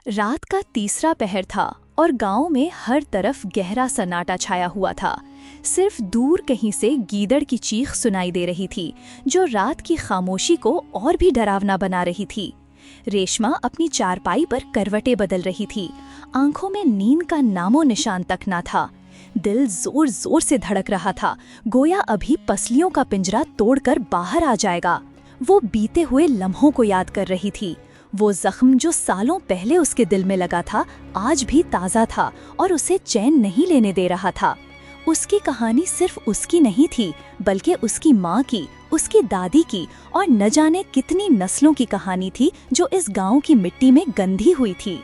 रात का तीसरा पहर था और गांव में हर तरफ गहरा सन्नाटा छाया हुआ था। सिर्फ दूर कहीं से गीदड़ की चीख सुनाई दे रही थी, जो रात की खामोशी को और भी डरावना बना रही थी। रेशमा अपनी चारपाई पर करवटें बदल रही थी। आंखों में नींद का नामो निशान तक ना था। दिल जोर जोर से धड़क रहा था, गोया अभी पसलियों का पिंजरा तोड़कर बाहर आ जाएगा। वो बीते हुए लम्हों को याद कर रही थी। वो जख्म जो सालों पहले उसके दिल में लगा था, आज भी ताज़ा था और उसे चैन नहीं लेने दे रहा था। उसकी कहानी सिर्फ उसकी नहीं थी, बल्कि उसकी माँ की, उसकी दादी की और न जाने कितनी नस्लों की कहानी थी जो इस गांव की मिट्टी में गंधी हुई थी।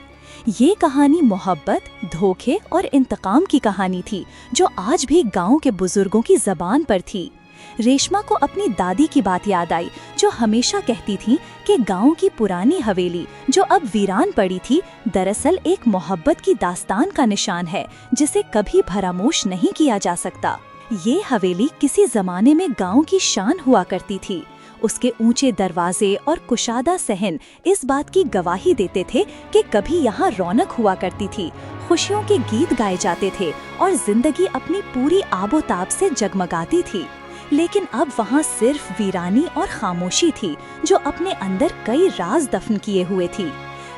ये कहानी मोहब्बत, धोखे और इंतकाम की कहानी थी, जो आज भी गांव के बुजुर्गों की ज़बान पर थी। रेशमा को अपनी दादी की बात याद आई, जो हमेशा कहती थी कि गांव की पुरानी हवेली जो अब वीरान पड़ी थी, दरअसल एक मोहब्बत की दास्तान का निशान है, जिसे कभी फरामोश नहीं किया जा सकता। ये हवेली किसी जमाने में गांव की शान हुआ करती थी। उसके ऊंचे दरवाजे और कुशादा सहन इस बात की गवाही देते थे कि कभी यहाँ रौनक हुआ करती थी, खुशियों के गीत गाए जाते थे और जिंदगी अपनी पूरी आबोताब से जगमगाती थी। लेकिन अब वहाँ सिर्फ वीरानी और खामोशी थी, जो अपने अंदर कई राज दफन किए हुए थी।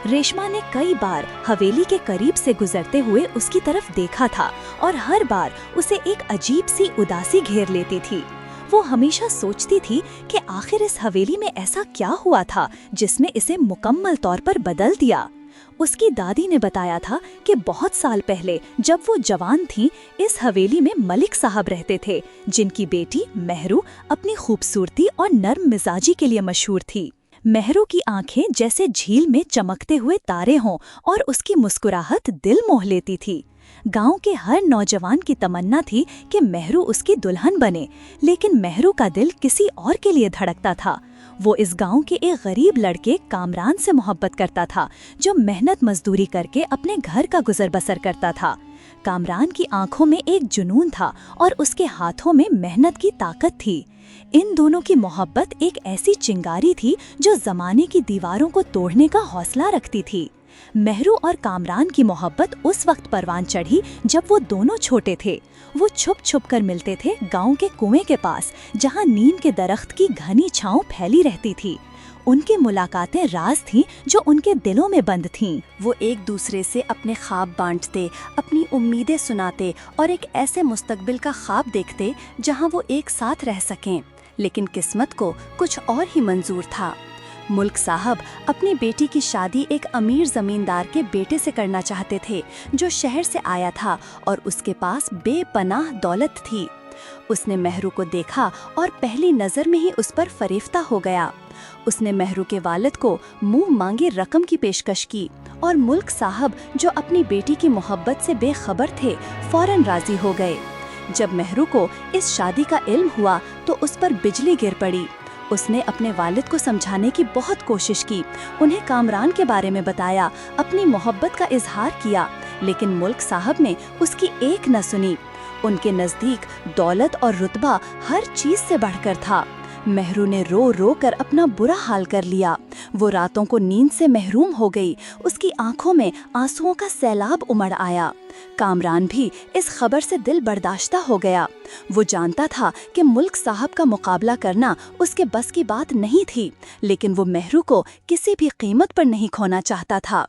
रेशमा ने कई बार हवेली के करीब से गुजरते हुए उसकी तरफ देखा था और हर बार उसे एक अजीब सी उदासी घेर लेती थी। वो हमेशा सोचती थी कि आखिर इस हवेली में ऐसा क्या हुआ था जिसने इसे मुकम्मल तौर पर बदल दिया। उसकी दादी ने बताया था कि बहुत साल पहले जब वो जवान थीं, इस हवेली में मलिक साहब रहते थे, जिनकी बेटी मेहरू अपनी खूबसूरती और नर्म मिजाजी के लिए मशहूर थी। मेहरू की आंखें जैसे झील में चमकते हुए तारे हों और उसकी मुस्कुराहट दिल मोह लेती थी। गांव के हर नौजवान की तमन्ना थी कि मेहरू उसकी दुल्हन बने, लेकिन मेहरू का दिल किसी और के लिए धड़कता था। वो इस गांव के एक गरीब लड़के कामरान से मोहब्बत करता था, जो मेहनत मजदूरी करके अपने घर का गुजर बसर करता था। कामरान की आंखों में एक जुनून था और उसके हाथों में मेहनत की ताकत थी। इन दोनों की मोहब्बत एक ऐसी चिंगारी थी जो जमाने की दीवारों को तोड़ने का हौसला रखती थी। मेहरू और कामरान की मोहब्बत उस वक्त परवान चढ़ी जब वो दोनों छोटे थे। वो छुप छुप कर मिलते थे गांव के कुएं के पास, जहां नीम के दरख्त की घनी छांव फैली रहती थी। उनकी मुलाकातें राज थीं जो उनके दिलों में बंद थीं। वो एक दूसरे से अपने ख्वाब बांटते, अपनी उम्मीदें सुनाते और एक ऐसे मुस्तकबिल का ख्वाब देखते जहां वो एक साथ रह सकें। लेकिन किस्मत को कुछ और ही मंजूर था। मुल्क साहब अपनी बेटी की शादी एक अमीर जमींदार के बेटे से करना चाहते थे, जो शहर से आया था और उसके पास बेपनाह दौलत थी। उसने मेहरू को देखा और पहली नज़र में ही उस पर फरेफ्ता हो गया। उसने मेहरू के वालिद को मुंह मांगी रकम की पेशकश की और मुल्क साहब, जो अपनी बेटी की मोहब्बत से बेखबर थे, फौरन राजी हो गए। जब मेहरू को इस शादी का इल्म हुआ तो उस पर बिजली गिर पड़ी। उसने अपने वालिद को समझाने की बहुत कोशिश की, उन्हें कामरान के बारे में बताया, अपनी मोहब्बत का इजहार किया, लेकिन मुल्क साहब ने उसकी एक न सुनी। उनके नज़दीक दौलत और रुतबा हर चीज़ से बढ़कर था। मेहरू ने रो रो कर अपना बुरा हाल कर लिया। वो रातों को नींद से महरूम हो गई। उसकी आंखों में आंसुओं का सैलाब उमड़ आया। कामरान भी इस खबर से दिल बर्दाश्ता हो गया। वो जानता था कि मुल्क साहब का मुकाबला करना उसके बस की बात नहीं थी, लेकिन वो मेहरू को किसी भी कीमत पर नहीं खोना चाहता था।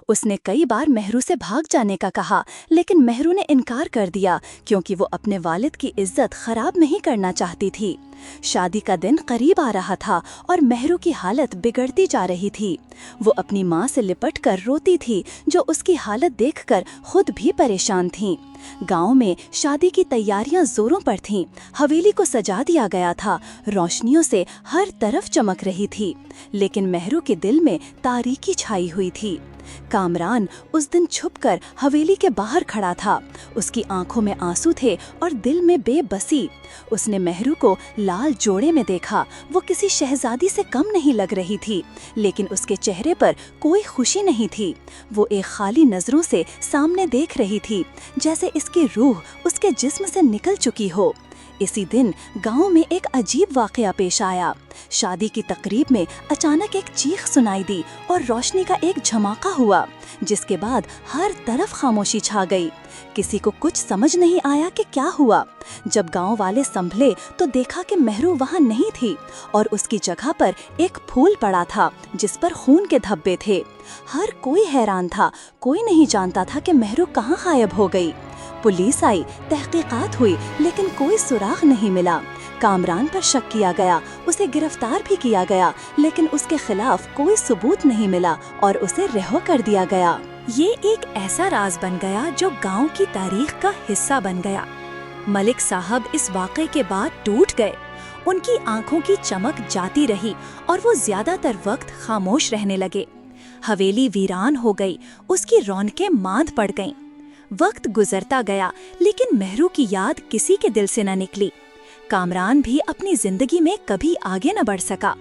उसने कई बार मेहरू से भाग जाने का कहा, लेकिन मेहरू ने इनकार कर दिया, क्योंकि वो अपने वालिद की इज्जत खराब नहीं करना चाहती थी। शादी का दिन करीब आ रहा था और मेहरू की हालत बिगड़ती जा रही थी। वो अपनी माँ से लिपट कर रोती थी, जो उसकी हालत देखकर खुद भी परेशान थीं। गांव में शादी की तैयारियां जोरों पर थीं। हवेली को सजा दिया गया था, रोशनियों से हर तरफ चमक रही थी, लेकिन मेहरू के दिल में तारीकी छाई हुई थी। कामरान उस दिन छुपकर हवेली के बाहर खड़ा था। उसकी आंखों में आंसू थे और दिल में बेबसी। उसने मेहरू को लाल जोड़े में देखा। वो किसी शहजादी से कम नहीं लग रही थी, लेकिन उसके चेहरे पर कोई खुशी नहीं थी। वो एक खाली नजरों से सामने देख रही थी, जैसे इसकी रूह उसके जिस्म से निकल चुकी हो। इसी दिन गांव में एक अजीब वाकया पेश आया। शादी की तकरीब में अचानक एक चीख सुनाई दी और रोशनी का एक झमाका हुआ, जिसके बाद हर तरफ खामोशी छा गई। किसी को कुछ समझ नहीं आया कि क्या हुआ। जब गांव वाले संभले तो देखा कि मेहरू वहां नहीं थी और उसकी जगह पर एक फूल पड़ा था जिस पर खून के धब्बे थे। हर कोई हैरान था, कोई नहीं जानता था कि मेहरू कहाँ गायब हो गई। पुलिस आई, तहकीकात हुई, लेकिन कोई सुराग नहीं मिला। कामरान पर शक किया गया, उसे गिरफ्तार भी किया गया, लेकिन उसके खिलाफ कोई सबूत नहीं मिला और उसे रिहा कर दिया गया। ये एक ऐसा राज बन गया जो गांव की तारीख का हिस्सा बन गया। मलिक साहब इस वाक़े के बाद टूट गए। उनकी आंखों की चमक जाती रही और वो ज्यादातर वक्त खामोश रहने लगे। हवेली वीरान हो गई, उसकी रौनकें मांद पड़ गईं। वक्त गुजरता गया, लेकिन मेहरू की याद किसी के दिल से न निकली। कामरान भी अपनी जिंदगी में कभी आगे न बढ़ सका।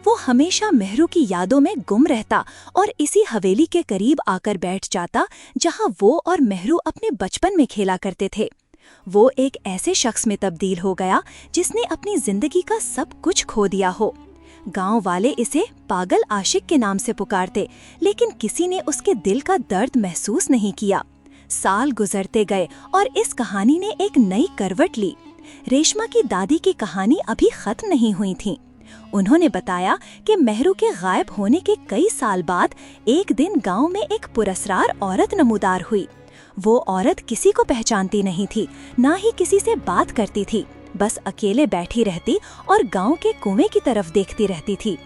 वो हमेशा मेहरू की यादों में गुम रहता और इसी हवेली के करीब आकर बैठ जाता जहां वो और मेहरू अपने बचपन में खेला करते थे। वो एक ऐसे शख्स में तब्दील हो गया जिसने अपनी जिंदगी का सब कुछ खो दिया हो। गांव वाले इसे पागल आशिक के नाम से पुकारते, लेकिन किसी ने उसके दिल का दर्द महसूस नहीं किया। साल गुजरते गए और इस कहानी ने एक नई करवट ली। रेशमा की दादी की कहानी अभी खत्म नहीं हुई थी। उन्होंने बताया कि मेहरू के गायब होने के कई साल बाद एक दिन गांव में एक पुरस्कार औरत नमूदार हुई। वो औरत किसी को पहचानती नहीं थी, ना ही किसी से बात करती थी, बस अकेले बैठी रहती और गांव के कुएं की तरफ देखती रहती थी।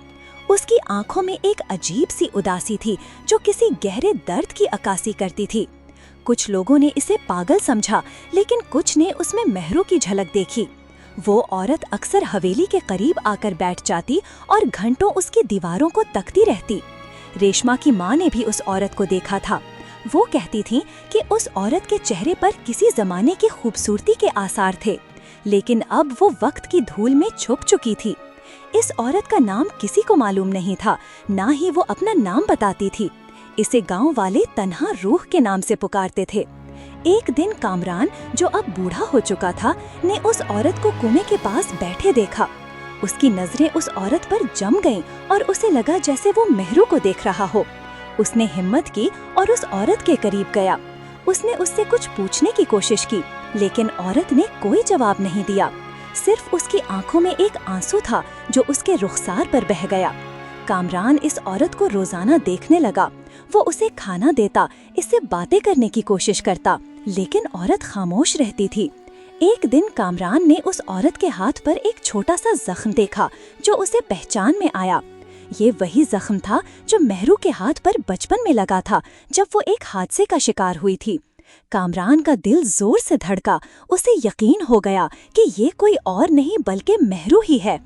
उसकी आंखों में एक अजीब सी उदासी थी जो किसी गहरे दर्द की अक्कासी करती थी। कुछ लोगों ने इसे पागल समझा, लेकिन कुछ ने उसमें मेहरू की झलक देखी। वो औरत अक्सर हवेली के करीब आकर बैठ जाती और घंटों उसकी दीवारों को तकती रहती। रेशमा की माँ ने भी उस औरत को देखा था। वो कहती थी कि उस औरत के चेहरे पर किसी जमाने की खूबसूरती के आसार थे, लेकिन अब वो वक्त की धूल में छुप चुकी थी। इस औरत का नाम किसी को मालूम नहीं था, ना ही वो अपना नाम बताती थी। इसे गांव वाले तन्हा रूह के नाम से पुकारते थे। एक दिन कामरान, जो अब बूढ़ा हो चुका था, ने उस औरत को कुएं के पास बैठे देखा। उसकी नजरें उस औरत पर जम गईं और उसे लगा जैसे वो मेहरू को देख रहा हो। उसने हिम्मत की और उस औरत के करीब गया। उसने उससे कुछ पूछने की कोशिश की, लेकिन औरत ने कोई जवाब नहीं दिया। सिर्फ उसकी आंखों में एक आंसू था जो उसके रुखसार पर बह गया। कामरान इस औरत को रोजाना देखने लगा। वो उसे खाना देता, इससे बातें करने की कोशिश करता, लेकिन औरत खामोश रहती थी। एक दिन कामरान ने उस औरत के हाथ पर एक छोटा सा जख्म देखा जो उसे पहचान में आया। ये वही जख्म था जो मेहरू के हाथ पर बचपन में लगा था जब वो एक हादसे का शिकार हुई थी। कामरान का दिल जोर से धड़का। उसे यकीन हो गया कि ये कोई और नहीं बल्कि मेहरू ही है।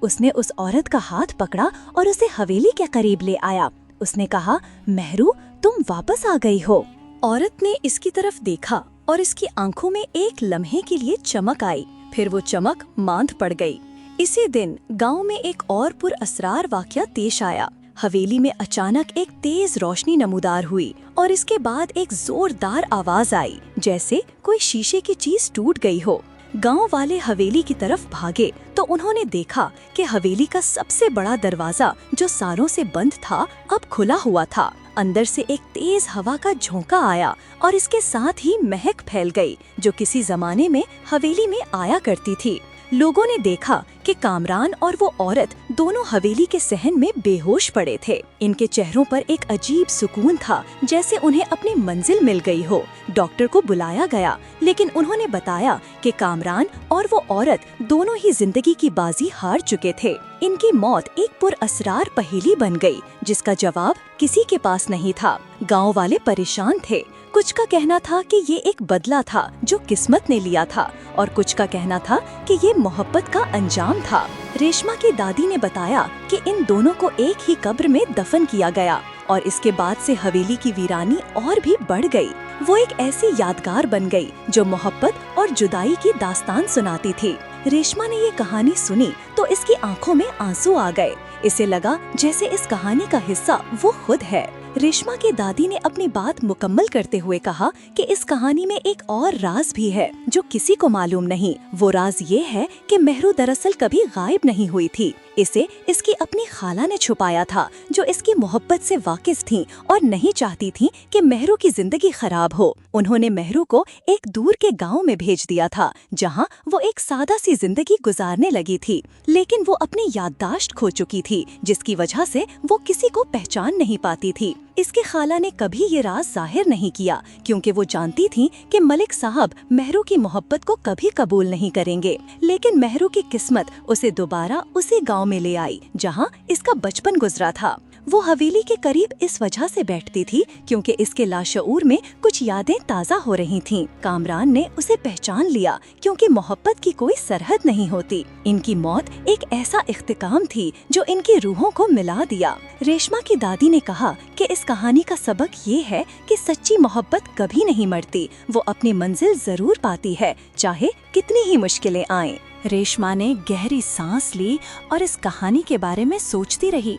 उसने उस औरत का हाथ पकड़ा और उसे हवेली के करीब ले आया। उसने कहा, मेहरू, तुम वापस आ गई हो। औरत ने इसकी तरफ देखा और इसकी आंखों में एक लम्हे के लिए चमक आई, फिर वो चमक मांद पड़ गई। इसी दिन गांव में एक और पुरअसरार वाकया पेश आया। हवेली में अचानक एक तेज रोशनी नमूदार हुई और इसके बाद एक जोरदार आवाज आई, जैसे कोई शीशे की चीज टूट गई हो। गांव वाले हवेली की तरफ भागे तो उन्होंने देखा कि हवेली का सबसे बड़ा दरवाजा, जो सालों से बंद था, अब खुला हुआ था। अंदर से एक तेज हवा का झोंका आया और इसके साथ ही महक फैल गई जो किसी जमाने में हवेली में आया करती थी। लोगों ने देखा कि कामरान और वो औरत दोनों हवेली के सहन में बेहोश पड़े थे। इनके चेहरों पर एक अजीब सुकून था, जैसे उन्हें अपनी मंजिल मिल गई हो। डॉक्टर को बुलाया गया, लेकिन उन्होंने बताया कि कामरान और वो औरत दोनों ही जिंदगी की बाजी हार चुके थे। इनकी मौत एक पुरअसरार पहेली बन गई, जिसका जवाब किसी के पास नहीं था। गाँव वाले परेशान थे। कुछ का कहना था कि ये एक बदला था जो किस्मत ने लिया था, और कुछ का कहना था कि ये मोहब्बत का अंजाम था। रेशमा की दादी ने बताया कि इन दोनों को एक ही कब्र में दफन किया गया और इसके बाद से हवेली की वीरानी और भी बढ़ गई। वो एक ऐसी यादगार बन गई जो मोहब्बत और जुदाई की दास्तान सुनाती थी। रेशमा ने ये कहानी सुनी तो इसकी आंखों में आंसू आ गए। इसे लगा जैसे इस कहानी का हिस्सा वो खुद है। रेशमा की दादी ने अपनी बात मुकम्मल करते हुए कहा कि इस कहानी में एक और राज भी है जो किसी को मालूम नहीं। वो राज ये है कि मेहरू दरअसल कभी गायब नहीं हुई थी। इसे इसकी अपनी खाला ने छुपाया था, जो इसकी मोहब्बत से वाकिफ थीं और नहीं चाहती थीं कि मेहरू की जिंदगी खराब हो। उन्होंने मेहरू को एक दूर के गांव में भेज दिया था, जहां वो एक सादा सी जिंदगी गुजारने लगी थी। लेकिन वो अपनी याददाश्त खो चुकी थी, जिसकी वजह से वो किसी को पहचान नहीं पाती थी। इसकी खाला ने कभी ये राज जाहिर नहीं किया, क्योंकि वो जानती थी कि मलिक साहब मेहरू की मोहब्बत को कभी कबूल नहीं करेंगे। लेकिन मेहरू की किस्मत उसे दोबारा उसी गांव में ले आई जहां इसका बचपन गुजरा था। वो हवेली के करीब इस वजह से बैठती थी क्योंकि इसके लाशऊर में कुछ यादें ताज़ा हो रही थीं। कामरान ने उसे पहचान लिया क्योंकि मोहब्बत की कोई सरहद नहीं होती। इनकी मौत एक ऐसा इख्तिकाम थी जो इनकी रूहों को मिला दिया। रेशमा की दादी ने कहा कि इस कहानी का सबक ये है कि सच्ची मोहब्बत कभी नहीं मरती, वो अपनी मंजिल जरूर पाती है, चाहे कितनी ही मुश्किलें आएं। रेशमा ने गहरी सांस ली और इस कहानी के बारे में सोचती रही।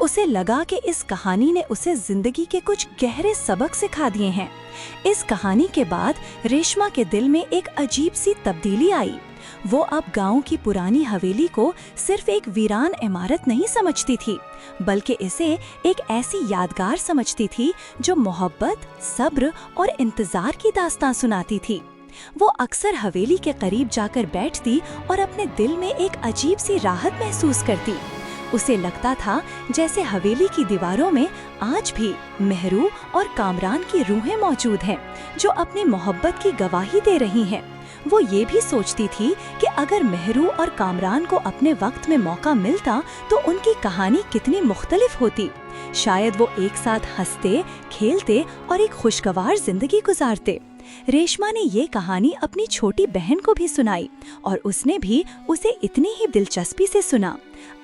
उसे लगा कि इस कहानी ने उसे जिंदगी के कुछ गहरे सबक सिखा दिए हैं। इस कहानी के बाद रेशमा के दिल में एक अजीब सी तब्दीली आई। वो अब गांव की पुरानी हवेली को सिर्फ एक वीरान इमारत नहीं समझती थी, बल्कि इसे एक ऐसी यादगार समझती थी जो मोहब्बत, सब्र और इंतजार की दास्तां सुनाती थी। वो अक्सर हवेली के करीब जाकर बैठती और अपने दिल में एक अजीब सी राहत महसूस करती। उसे लगता था जैसे हवेली की दीवारों में आज भी मेहरू और कामरान की रूहें मौजूद हैं, जो अपनी मोहब्बत की गवाही दे रही हैं। वो ये भी सोचती थी कि अगर मेहरू और कामरान को अपने वक्त में मौका मिलता तो उनकी कहानी कितनी मुख्तलिफ होती। शायद वो एक साथ हंसते, खेलते और एक खुशगवार जिंदगी गुजारते। रेशमा ने ये कहानी अपनी छोटी बहन को भी सुनाई और उसने भी उसे इतनी ही दिलचस्पी से सुना।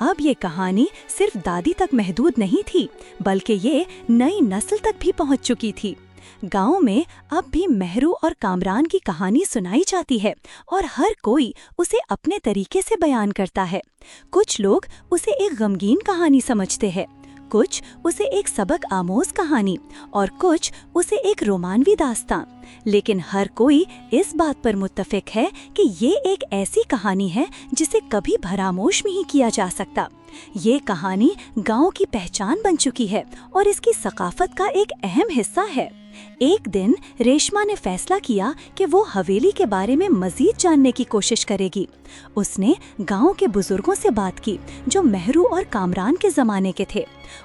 अब ये कहानी सिर्फ दादी तक महदूद नहीं थी, बल्कि ये नई नस्ल तक भी पहुंच चुकी थी। गांव में अब भी मेहरू और कामरान की कहानी सुनाई जाती है और हर कोई उसे अपने तरीके से बयान करता है। कुछ लोग उसे एक गमगीन कहानी समझते हैं, कुछ उसे एक सबक आमोज कहानी और कुछ उसे एक रोमानवी दास्तां। लेकिन हर कोई इस बात पर मुत्तफिक है कि ये एक ऐसी कहानी है जिसे कभी फरामोश नहीं किया जा सकता। ये कहानी गांव की पहचान बन चुकी है और इसकी सकाफत का एक अहम हिस्सा है। एक दिन रेशमा ने फैसला किया कि वो हवेली के बारे में मजीद जानने की कोशिश करेगी। उसने गांव के बुजुर्गों से बात की जो मेहरू और कामरान के जमाने के थे।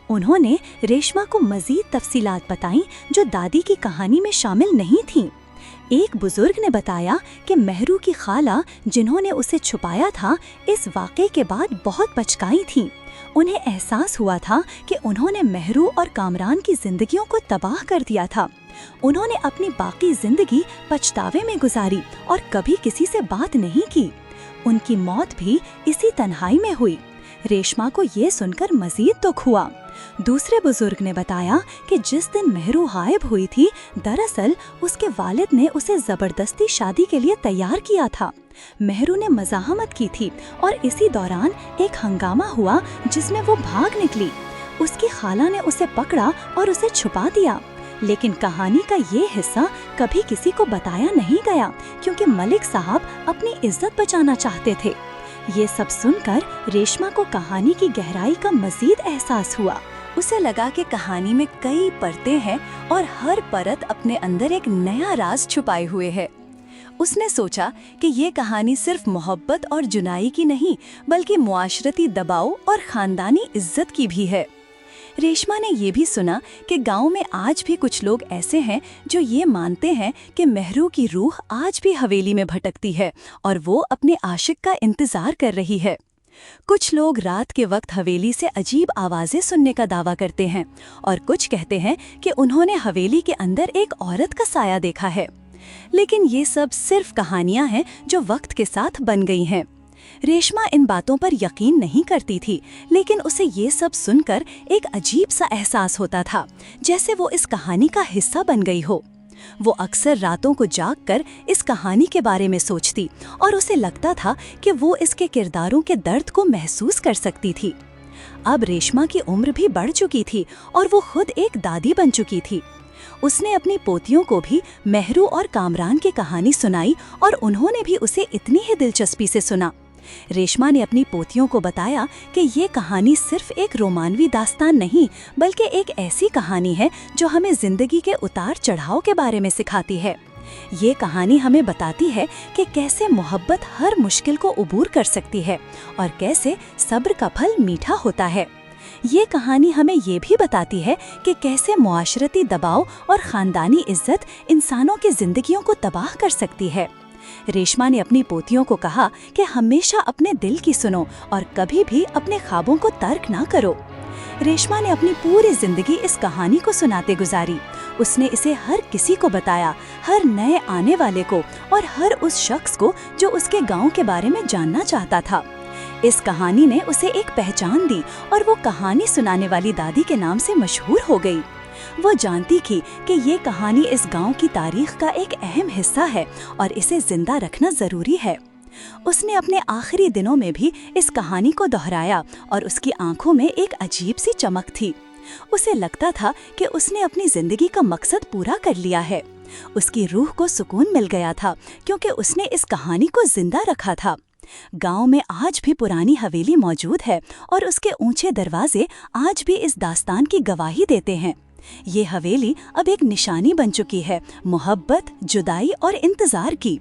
उन्होंने रेशमा को मजीद तफसीलात बताईं जो दादी की कहानी में शामिल नहीं थीं। एक बुजुर्ग ने बताया कि मेहरू की खाला जिन्होंने उसे छुपाया था, इस वाक़े के बाद बहुत पछताई थीं। उन्हें एहसास हुआ था कि उन्होंने मेहरू और कामरान की जिंदगियों को तबाह कर दिया था। उन्होंने अपनी बाकी जिंदगी पछतावे में गुजारी और कभी किसी से बात नहीं की। उनकी मौत भी इसी तन्हाई में हुई। रेशमा को ये सुनकर मजीद दुख हुआ। दूसरे बुजुर्ग ने बताया कि जिस दिन मेहरू गायब हुई थी, दरअसल उसके वालिद ने उसे जबरदस्ती शादी के लिए तैयार किया था। मेहरू ने मज़ाहमत की थी और इसी दौरान एक हंगामा हुआ जिसमें वो भाग निकली। उसकी खाला ने उसे पकड़ा और उसे छुपा दिया। लेकिन कहानी का ये हिस्सा कभी किसी को बताया नहीं गया क्योंकि मलिक साहब अपनी इज्जत बचाना चाहते थे। ये सब सुनकर रेशमा को कहानी की गहराई का मजीद एहसास हुआ। उसे लगा कि कहानी में कई परतें हैं और हर परत अपने अंदर एक नया राज छुपाए हुए है। उसने सोचा कि ये कहानी सिर्फ मोहब्बत और जुनाई की नहीं, बल्कि मुआशरती दबाव और खानदानी इज्जत की भी है। रेशमा ने ये भी सुना कि गांव में आज भी कुछ लोग ऐसे हैं जो ये मानते हैं कि मेहरू की रूह आज भी हवेली में भटकती है और वो अपने आशिक का इंतजार कर रही है। कुछ लोग रात के वक्त हवेली से अजीब आवाजें सुनने का दावा करते हैं और कुछ कहते हैं कि उन्होंने हवेली के अंदर एक औरत का साया देखा है। लेकिन ये सब सिर्फ कहानियां हैं जो वक्त के साथ बन गई हैं। रेशमा इन बातों पर यकीन नहीं करती थी, लेकिन उसे ये सब सुनकर एक अजीब सा एहसास होता था, जैसे वो इस कहानी का हिस्सा बन गई हो। वो अक्सर रातों को जागकर इस कहानी के बारे में सोचती और उसे लगता था कि वो इसके किरदारों के दर्द को महसूस कर सकती थी। अब रेशमा की उम्र भी बढ़ चुकी थी और वो खुद एक दादी बन चुकी थी। उसने अपनी पोतियों को भी मेहरू और कामरान की कहानी सुनाई और उन्होंने भी उसे इतनी ही दिलचस्पी से सुना। रेशमा ने अपनी पोतियों को बताया कि ये कहानी सिर्फ एक रोमानवी दास्तान नहीं, बल्कि एक ऐसी कहानी है जो हमें जिंदगी के उतार चढ़ाव के बारे में सिखाती है। ये कहानी हमें बताती है कि कैसे मोहब्बत हर मुश्किल को उबूर कर सकती है और कैसे सब्र का फल मीठा होता है। ये कहानी हमें ये भी बताती है कि कैसे मुआशरती दबाव और ख़ानदानी इज्जत इंसानों की जिंदगियों को तबाह कर सकती है। रेशमा ने अपनी पोतियों को कहा कि हमेशा अपने दिल की सुनो और कभी भी अपने ख्वाबों को तर्क ना करो। रेशमा ने अपनी पूरी जिंदगी इस कहानी को सुनाते गुजारी। उसने इसे हर किसी को बताया, हर नए आने वाले को और हर उस शख्स को जो उसके गांव के बारे में जानना चाहता था। इस कहानी ने उसे एक पहचान दी और वो कहानी सुनाने वाली दादी के नाम से मशहूर हो गई। वो जानती थी कि ये कहानी इस गांव की तारीख का एक अहम हिस्सा है और इसे जिंदा रखना जरूरी है। उसने अपने आखिरी दिनों में भी इस कहानी को दोहराया और उसकी आंखों में एक अजीब सी चमक थी। उसे लगता था कि उसने अपनी जिंदगी का मकसद पूरा कर लिया है। उसकी रूह को सुकून मिल गया था क्योंकि उसने इस कहानी को जिंदा रखा था। गांव में आज भी पुरानी हवेली मौजूद है और उसके ऊंचे दरवाजे आज भी इस दास्तान की गवाही देते हैं। ये हवेली अब एक निशानी बन चुकी है, मोहब्बत, जुदाई और इंतजार की।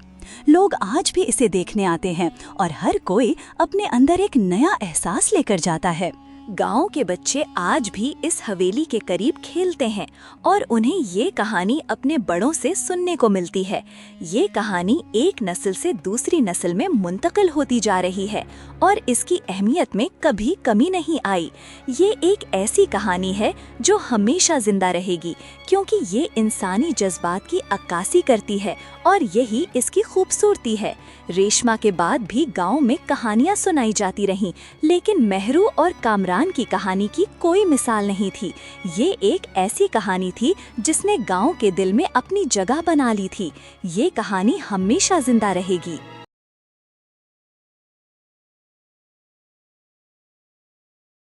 लोग आज भी इसे देखने आते हैं और हर कोई अपने अंदर एक नया एहसास लेकर जाता है। गांव के बच्चे आज भी इस हवेली के करीब खेलते हैं और उन्हें ये कहानी अपने बड़ों से सुनने को मिलती है। ये कहानी एक नस्ल से दूसरी नस्ल में मुंतकिल होती जा रही है और इसकी अहमियत में कभी कमी नहीं आई। ये एक ऐसी कहानी है जो हमेशा जिंदा रहेगी क्योंकि ये इंसानी जज्बात की अक्कासी करती है और यही इसकी खूबसूरती है। रेशमा के बाद भी गांव में कहानियां सुनाई जाती रहीं, लेकिन मेहरू और कामरान की कहानी की कोई मिसाल नहीं थी। ये एक ऐसी कहानी थी जिसने गांव के दिल में अपनी जगह बना ली थी। ये कहानी हमेशा जिंदा रहेगी।